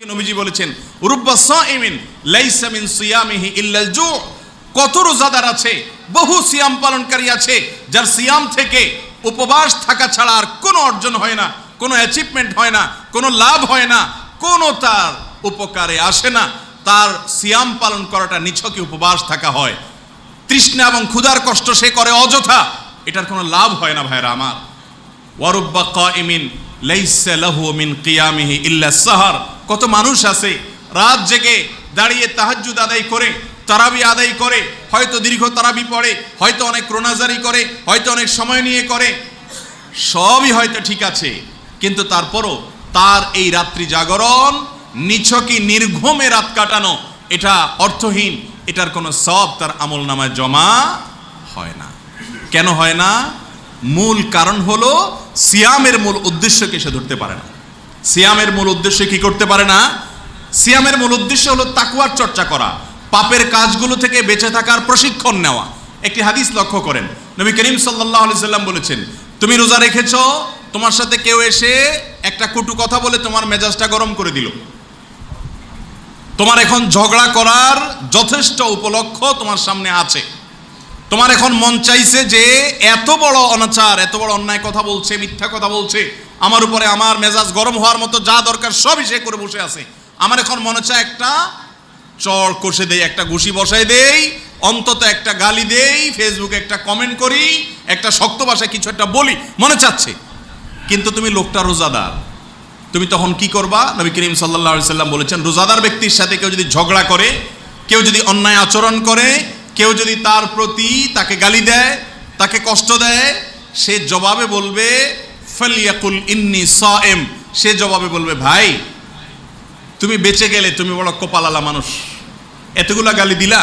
নবীজি বলেছেন রুব্বা সাইমিন লাইসা মিন সিয়ামিহি ইল্লাল জু'। কত রোজাদার আছে, বহু সিয়াম পালনকারী আছে যার সিয়াম থেকে উপবাস থাকা ছাড়া আর কোনো অর্জন হয় না, কোনো অ্যাচিভমেন্ট হয় না, কোনো লাভ হয় না, কোনো তার উপকারে আসে না। তার সিয়াম পালন করাটা নিছকই উপবাস থাকা হয়। তৃষ্ণা এবং ক্ষুধার কষ্ট সে করে অযথা, এটার কোনো লাভ হয় না ভাইরা আমার। ওয়ারুব্বা কাইমিন লাইসা লাহু মিন কিয়ামিহি ইল্লা সাহার। কত মানুষ আছে রাত জেগে দাঁড়িয়ে তাহাজ্জুদ আদায় করে, তারাবি আদায় করে, হয়তো দীর্ঘ তারাবি পড়ে, হয়তো অনেক রোনাজারি করে, হয়তো অনেক সময় নিয়ে করে, সবই হয়তো ঠিক আছে, কিন্তু তারপরও তার এই রাত্রি জাগরণ নিছকই নির্ঘুমে রাত কাটানো, এটা অর্থহীন, এটার কোনো সওয়াব তার আমল নামায় জমা হয় না। কেন হয় না? মূল কারণ হলো সিয়ামের মূল উদ্দেশ্যকে সে ধরতে পারে না। সিয়ামের মূল উদ্দেশ্য কি করতে পারে না? সিয়ামের মূল উদ্দেশ্য হলো তাকওয়ার চর্চা করা, পাপের কাজগুলো থেকে বেঁচে থাকার প্রশিক্ষণ নেওয়া। একটি হাদিস লক্ষ্য করেন, নবী করিম সাল্লাল্লাহু আলাইহি সাল্লাম বলেছেন, তুমি রোজা রেখেছো, তোমার সাথে কেউ এসে একটা কটু কথা বলে তোমার মেজাজটা গরম করে দিল, তোমার এখন ঝগড়া করার যথেষ্ট উপলক্ষ তোমার সামনে আছে। তোমার এখন মন চাইছে যে এত বড় অনাচার, এত বড় অন্যায় কথা বলছে, মিথ্যা কথা বলছে, আমার উপরে আমার মেজাজ গরম হওয়ার মতো যা দরকার সবই সে করে বসে আছে। আমার এখন মনে চায় একটা চড় কষে দেই, একটা ঘুষি বসাই দেই, অন্তত একটা গালি দেই, ফেসবুকে একটা কমেন্ট করি, একটা শক্ত ভাষায় কিছু একটা বলি, মনে চাচ্ছে। কিন্তু তুমি লোকটা রোজাদার, তুমি তখন কি করবা? নবী করিম সাল্লাল্লাহু আলাইহি সাল্লাম বলেছেন, রোজাদার ব্যক্তির সাথে কেউ যদি ঝগড়া করে, কেউ যদি অন্যায় আচরণ করে, কেউ যদি তার প্রতি তাকে গালি দেয়, তাকে কষ্ট দেয়, সে জবাবে বলবে ফালিয়াকুল ইন্নী সায়েম। সে জবাবে বলবে, ভাই তুমি বেঁচে গেলে, তুমি বড় কপালালা মানুষ, এতগুলা গালি দিলা,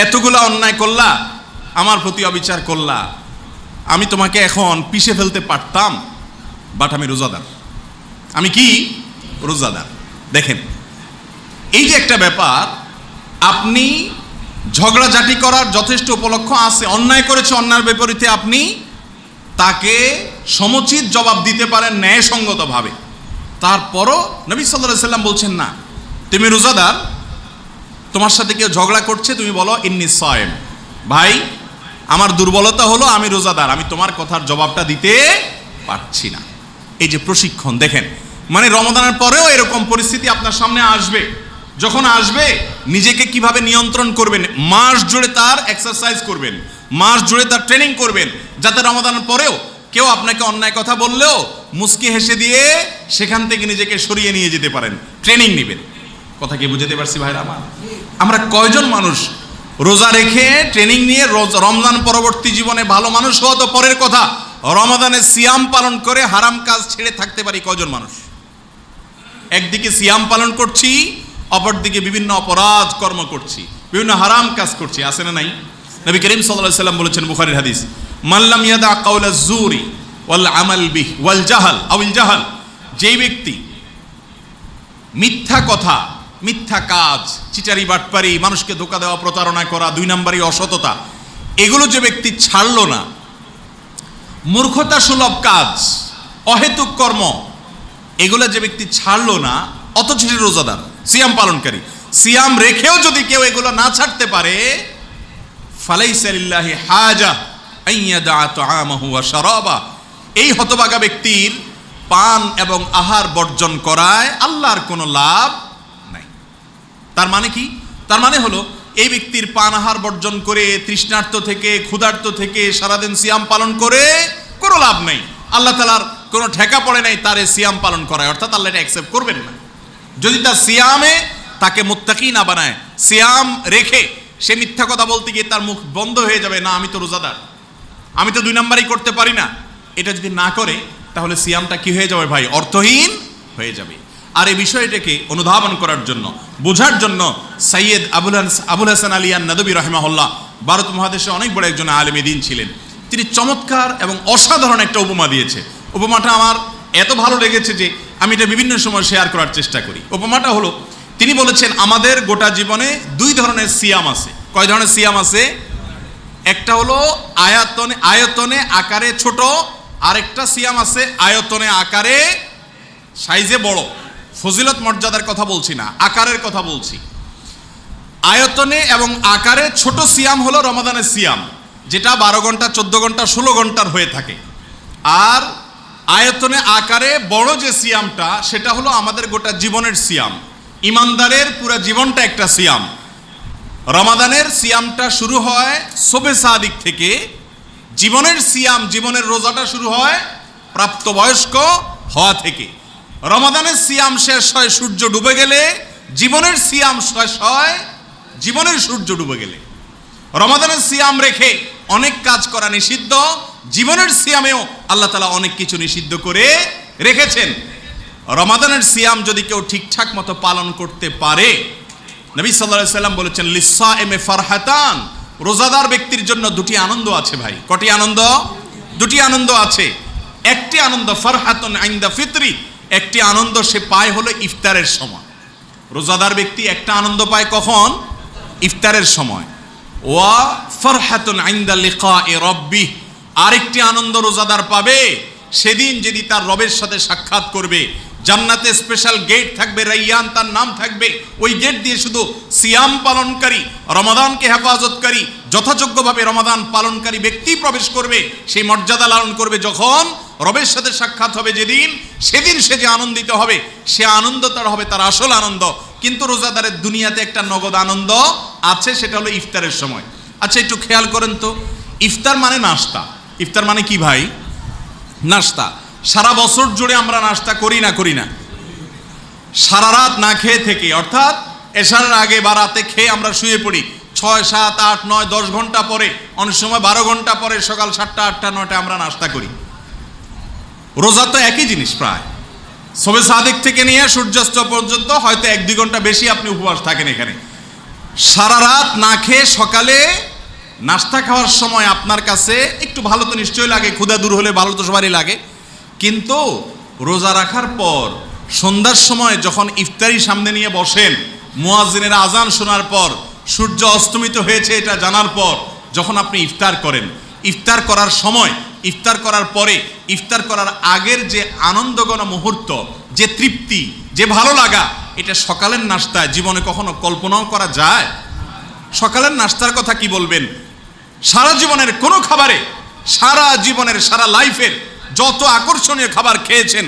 এতগুলা অন্যায় করলা, আমার প্রতি অবিচার করলা, আমি তোমাকে এখন পিষে ফেলতে পারতাম, বাট আমি রোজাদার। আমি কি? রোজাদার। দেখেন, এই যে একটা ব্যাপার, আপনি ঝগড়াঝাটি করার যথেষ্ট উপলক্ষ আছে, অন্যায় করেছে, অন্যায়ের বিপরীতে আপনি তাকে সমুচিত জবাব দিতে পারেন ন্যায়সঙ্গতভাবে। তারপরও নবী সাল্লাল্লাহু আলাইহি সাল্লাম বলছেন, না, তুমি রোজাদার, তোমার সাথে কেউ ঝগড়া করছে, তুমি বলো ইন্নী সায়েম, ভাই আমার দুর্বলতা হলো আমি রোজাদার, আমি তোমার কথার জবাবটা দিতে পারছি না। এই যে প্রশিক্ষণ, দেখেন, মানে রমাদানের পরেও এরকম পরিস্থিতি আপনার সামনে আসবে। যখন আসবে, নিজেকে কিভাবে নিয়ন্ত্রণ করবেন, মাস জুড়ে তার এক্সারসাইজ করবেন, মাস জুড়ে তার ট্রেনিং করবেন, যাতে রমাদানের পরেও কেউ আপনাকে অন্যায় কথা বললেও মুস্কি হেসে দিয়ে সেখান থেকে নিজেকে সরিয়ে নিয়ে যেতে পারেন। ট্রেনিং নেবেন। কথা কি বুঝতে পারছি ভাইরা আমার? আমরা কয়জন মানুষ রোজা রেখে ট্রেনিং নিয়ে রমজান পরবর্তী জীবনে ভালো মানুষ হওয়া তো পরের কথা, রমাদানে সিয়াম পালন করে হারাম কাজ ছেড়ে থাকতে পারি কয়জন মানুষ? একদিকে সিয়াম পালন করছি, অপরদিকে বিভিন্ন অপরাধ কর্ম করছি, বিভিন্ন হারাম কাজ করছি, আছে না নাই? নবী করিম সাল্লাল্লাহু আলাইহি সাল্লাম বলেছেন বুখারীর হাদিস, মান লাম ইয়াদা কাওলা যুরি ওয়াল আমাল বিহি ওয়াল জাহাল আউল জাহাল। যেই ব্যক্তি মিথ্যা কথা, মিথ্যা কাজ, চিটারি বাটপারি, মানুষকে ধোঁকা দেওয়া, প্রতারণা করা, দুই নাম্বারি অসততা, এগুলো যে ব্যক্তি ছাড়লো না, মূর্খতা সুলভ কাজ, অহেতুক কর্ম, এগুলো যে ব্যক্তি ছাড়লো না, অথচ সে রোজাদার, সিয়াম পালনকারী, সিয়াম রেখেও যদি কেউ এগুলো না ছাড়তে পারে, ফালাইসা লিল্লাহি হাজা আইয়াদা তুআমাহু ওয়া শারাবা। এই হতভাগা ব্যক্তির পান এবং আহার বর্জন করায় আল্লাহর কোনো লাভ নাই। তার মানে কি? তার মানে হলো, এই ব্যক্তির পান আহার বর্জন করে, তৃষ্ণার্ত থেকে, ক্ষুধার্ত থেকে সারাদিন সিয়াম পালন করে কোনো লাভ নাই। আল্লাহ তাআলার কোনো ঠেকা পড়ে নাই তার এই সিয়াম পালন করায়, অর্থাৎ আল্লাহ এটা অ্যাকসেপ্ট করবেন না। যদি তার সিয়ামে তাকে মুত্তাকি না বানায়, সিয়াম রেখে সে মিথ্যা কথা বলতে গিয়ে তার মুখ বন্ধ হয়ে যাবে, না আমি তো রোজাদার, আমি তো দুই নাম্বারই করতে পারি না, এটা যদি না করে, তাহলে সিয়ামটা কি হয়ে যাবে ভাই? অর্থহীন হয়ে যাবে। আর এই বিষয়টাকে অনুধাবন করার জন্য, বোঝার জন্য সৈয়দ আবুল হাসান আলী আন-নাদবী রাহিমাহুল্লাহ ভারত মহাদেশে অনেক বড় একজন আলেম দ্বীন ছিলেন। তিনি চমৎকার এবং অসাধারণ একটা উপমা দিয়েছে। উপমাটা আমার এত ভালো লেগেছে যে আমি এটা বিভিন্ন সময় শেয়ার করার চেষ্টা করি। উপমাটা হলো, তিনি বলেছেন, আমাদের গোটা জীবনে দুই ধরনের সিয়াম আছে। কয় ধরনের সিয়াম আছে? একটা হলো আয়তনে আকারে ছোট, আরেকটা সিয়াম আছে আয়তনে আকারে সাইজে বড়। ফজিলত মর্যাদার কথা বলছি না, আকারের কথা বলছি। আয়তনে এবং আকারে ছোট সিয়াম হলো রমাদানের সিয়াম, যেটা 12 ঘন্টা 14 ঘন্টা 16 ঘন্টার হয়ে থাকে। আর আয়তনে আকারে বড় যে সিয়ামটা, সেটা হলো আমাদের গোটা জীবনের সিয়াম। ইমানদারের পুরা জীবনটা একটা সিয়াম। রমাদানের সিয়ামটা শুরু হয় শবে সাদিক থেকে, জীবনের সিয়াম, জীবনের রোজাটা শুরু হয় প্রাপ্তবয়স্ক হওয়া থেকে। রমাদানের সিয়াম শেষ হয় সূর্য ডুবে গেলে, জীবনের সিয়াম শেষ হয় জীবনের সূর্য ডুবে গেলে। রমাদানের সিয়াম রেখে অনেক কাজ করা নিষিদ্ধ, জীবনের সিয়ামেও আল্লাহ তাআলা অনেক কিছু নিষিদ্ধ করে রেখেছেন। রমাদানের সিয়াম যদি কেউ ঠিকঠাক মতো পালন করতে পারে, নবী সাল্লাল্লাহু আলাইহি সাল্লাম বলেছেন লিসাইমে ফারহাতান, রোজাদার ব্যক্তির জন্য দুটি আনন্দ আছে ভাই। কটি আনন্দ? দুটি আনন্দ আছে। একটি আনন্দ ফারহাতুন ইনদা ফিতরি, একটি আনন্দ সে পায় হলো ইফতারের সময়। রোজাদার ব্যক্তি একটা আনন্দ পায় কখন? ইফতারের সময়। ওয়া ফারহাতুন ইনদা লিকাই রাব্বিহ, আরেকটি আনন্দ রোজাদার পাবে সেদিন যদি তার রবের সাথে সাক্ষাৎ করবে। জান্নাতে স্পেশাল গেট থাকবে, রাইয়ান তার নাম থাকবে। ওই গেট দিয়ে শুধু সিয়াম পালনকারী, রমাদানকে হেফাজতকারী, যথাযোগ্যভাবে রমাদান পালনকারী ব্যক্তি প্রবেশ করবে। সেই মর্যাদা লালন করবে যখন রবের সাথে সাক্ষাৎ হবে যেদিন, সেদিন সে যে আনন্দিত হবে, সে আনন্দ তার হবে তার আসল আনন্দ। কিন্তু রোজাদারের দুনিয়াতে একটা নগদ আনন্দ আছে, সেটা হলো ইফতারের সময়। আচ্ছা একটু খেয়াল করেন তো, ইফতার মানে নাস্তা। ইফতার মানে কি ভাই? নাস্তা। সারা বছর জুড়ে আমরা নাস্তা করি না? করি না। সারা রাত না খেয়ে থেকে, অর্থাৎ এশারের আগে বা রাতে খেয়ে আমরা শুয়ে পড়ি। 6, 7, 8, 9, 10 ঘন্টা পরে, অনেক সময় 12 ঘন্টা পরে সকাল 7টা, 8টা, 9টা আমরা নাস্তা করি। রোজা তো একই জিনিস প্রায়। শবে সাদিক থেকে নিয়ে সূর্যাস্ত পর্যন্ত হয়তো 1-2 ঘন্টা বেশি আপনি উপবাস থাকেন এখানে। সারা রাত না খেয়ে সকালে নাস্তা খাওয়ার সময় আপনার কাছে একটু ভালো তো নিশ্চয়ই লাগে, ক্ষুধা দূর হলে ভালো তো সবারই লাগে। কিন্তু রোজা রাখার পর সন্ধ্যার সময় যখন ইফতারি সামনে নিয়ে বসেন, মুয়াজ্জিনের আজান শোনার পর, সূর্য অস্তমিত হয়েছে এটা জানার পর যখন আপনি ইফতার করেন, ইফতার করার সময়, ইফতার করার পরে, ইফতার করার আগের যে আনন্দঘন মুহূর্ত, যে তৃপ্তি, যে ভালো লাগা, এটা সকালের নাস্তায় জীবনে কখনো কল্পনাও করা যায়? সকালের নাস্তার কথা কি বলবেন? সারা জীবনের কোনো খাবারে, সারা জীবনের, সারা লাইফের যত আকর্ষণীয় খাবার খেয়েছেন,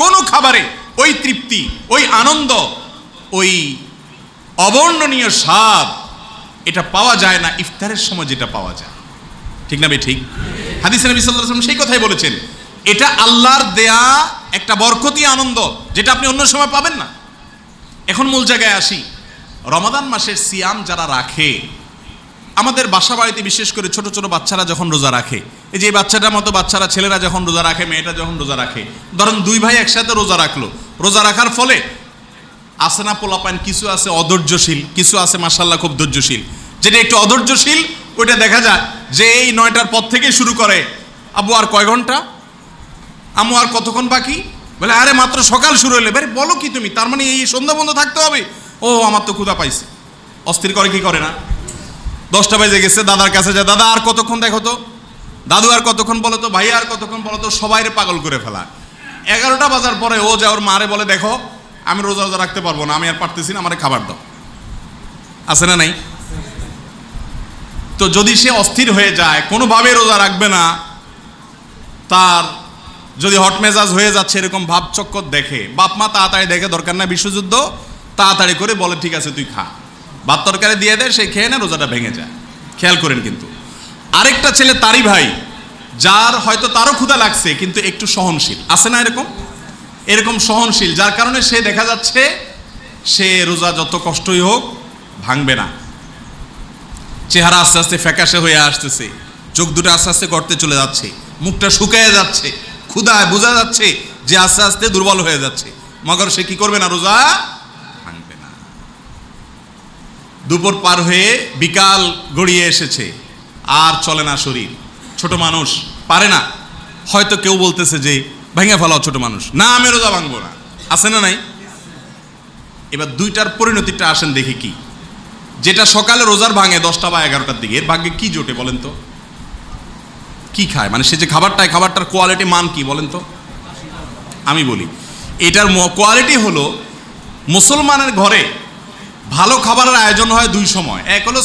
কোনো খাবারে ওই তৃপ্তি, ওই আনন্দ, ওই অবর্ণনীয় স্বাদ এটা পাওয়া যায় না ইফতারের সময় যেটা পাওয়া যায়। ঠিক না ভাই? ঠিক। হাদিসে নবী সাল্লাল্লাহু আলাইহি ওয়াসাল্লাম সেই কথাই বলেছেন, এটা আল্লাহর দেয়া একটা বরকতি আনন্দ, যেটা আপনি অন্য সময় পাবেন না। এখন মূল জায়গায় আসি। রমাদান মাসের সিয়াম যারা রাখে, আমাদের বাসা বাড়িতে বিশেষ করে ছোট ছোট বাচ্চারা যখন রোজা রাখে, এই যে বাচ্চাটার মতো বাচ্চারা, ছেলেরা যখন রোজা রাখে, মেয়েটা যখন রোজা রাখে, ধরেন 2 ভাই একসাথে রোজা রাখলো। রোজা রাখার ফলে আছে না পোলাপান, কিছু আছে অধৈর্যশীল, কিছু আছে মাশাআল্লাহ খুব ধৈর্যশীল। যেটা একটু অধৈর্যশীল ওইটা দেখা যায় যে এই 9টার পর থেকে শুরু করে, আব্বু আর কয় ঘন্টা, আম্মু আর কতক্ষণ বাকি, বলে আরে মাত্র সকাল শুরু হলে। ভাই বলো কি তুমি, তার মানে এই সন্ধ্যা বন্ধ থাকতে হবে? ও আমার তো ক্ষুধা পাইছে। অস্থির করে কি করে না? 10টা বেজে গেছে, দাদার কাছে যায়, দাদা আর কতক্ষণ দেখো তো, দাদু আর কতক্ষণ বলো তো, ভাই আর কতক্ষণ বলো তো, সবাইরে পাগল করে ফেলা। 11টা বাজার পরে ও যায় ওর মারে বলে, দেখো আমি রোজা রোজা রাখতে পারবো না, আমি আর পারতেছি না, আমারে খাবার দাও। আছে না নাই? তো যদি সে অস্থির হয়ে যায়, কোনোভাবে রোজা রাখবে না, তার যদি হট মেজাজ হয়ে যাচ্ছে এরকম ভাব চক্কর দেখে, বাপ মা তাড়াতাড়ি দেখে, দরকার না বিশ্বযুদ্ধ, তাড়াতাড়ি করে বলে ঠিক আছে তুই খা, ভাত তরকারি দিয়ে দেয়, সে খেয়ে না, রোজাটা ভেঙে যায়। খেয়াল করেন। কিন্তু আরেকটা ছেলে তারই ভাই, যার হয়তো তারও ক্ষুধা লাগছে কিন্তু একটু সহনশীল, আছে না এরকম? এরকম সহনশীল, যার কারণে সে দেখা যাচ্ছে সে রোজা যত কষ্টই হোক ভাঙবে না। চেহারা আস্তে আস্তে ফ্যাকাশে হয়ে আসতেছে, চোখ দুটো আস্তে আস্তে গর্তে চলে যাচ্ছে, মুখটা শুকিয়ে যাচ্ছে, ক্ষুধায় বোঝা যাচ্ছে যে আস্তে আস্তে দুর্বল হয়ে যাচ্ছে, মগর সে কি করবে না? রোজা ভাঙবে না। দুপুর পার হয়ে বিকাল গড়িয়ে এসেছে, আর চলে না শরীর, ছোট মানুষ পারে না। হয়তো কেউ বলতেছে যে ভেঙে ফেলাও ছোট মানুষ, না আমি রোজা ভাঙবো না, আছে না নাই? এবার 2টার পরিণতিটা আসেন দেখি কি। যেটা সকালে রোজার ভাঙে 10টা বা 11টার দিকে, এর ভাগ্যে কি জোটে বলেন তো? কি খায়? মানে সে যে খাবারটায়, খাবারটার কোয়ালিটি মান কি বলেন তো? আমি বলি এটার কোয়ালিটি হলো মুসলমানের ঘরে ভালো খাবারের আয়োজন হয় দুই সময়, এক হলো